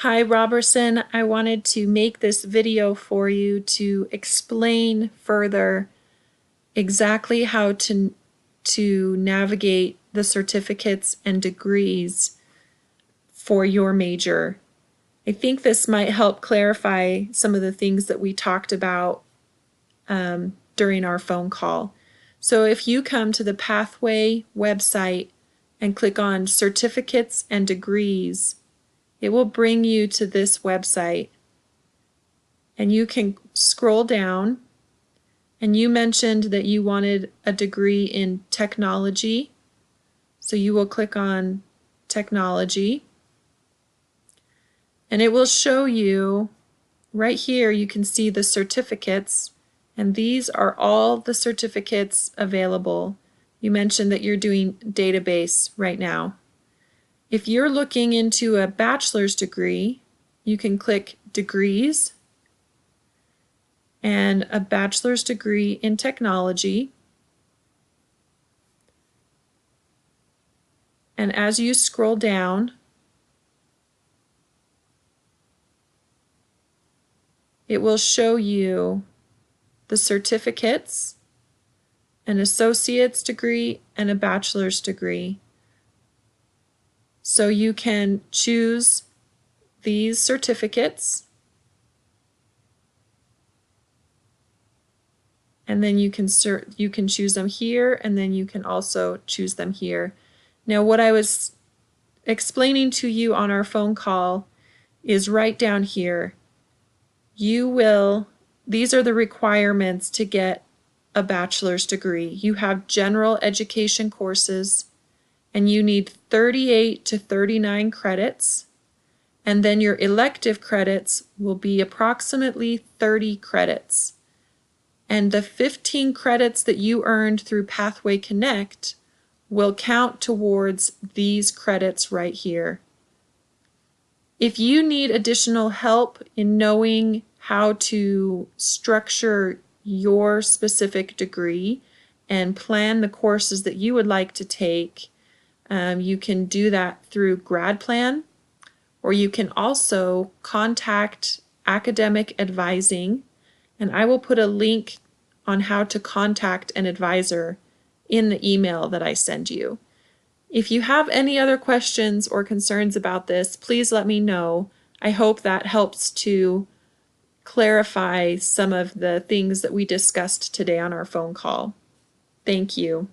Hi Robertson, I wanted to make this video for you to explain further exactly how to navigate the certificates and degrees for your major. I think this might help clarify some of the things that we talked about during our phone call. So if you come to the Pathway website and click on Certificates and Degrees, it will bring you to this website, and you can scroll down, and you mentioned that you wanted a degree in technology, so you will click on technology, and it will show you right here. You can see the certificates, and these are all the certificates available. You mentioned that you're doing database right now. If you're looking into a bachelor's degree, you can click degrees and a bachelor's degree in technology. And as you scroll down, it will show you the certificates, an associate's degree, and a bachelor's degree. So you can choose these certificates, and then you can choose them here, and then you can also choose them here. Now, what I was explaining to you on our phone call is right down here. These are the requirements to get a bachelor's degree. You have general education courses, and you need 38 to 39 credits, and then your elective credits will be approximately 30 credits. And the 15 credits that you earned through Pathway Connect will count towards these credits right here. If you need additional help in knowing how to structure your specific degree and plan the courses that you would like to take, you can do that through GradPlan, or you can also contact Academic Advising, and I will put a link on how to contact an advisor in the email that I send you. If you have any other questions or concerns about this, please let me know. I hope that helps to clarify some of the things that we discussed today on our phone call. Thank you.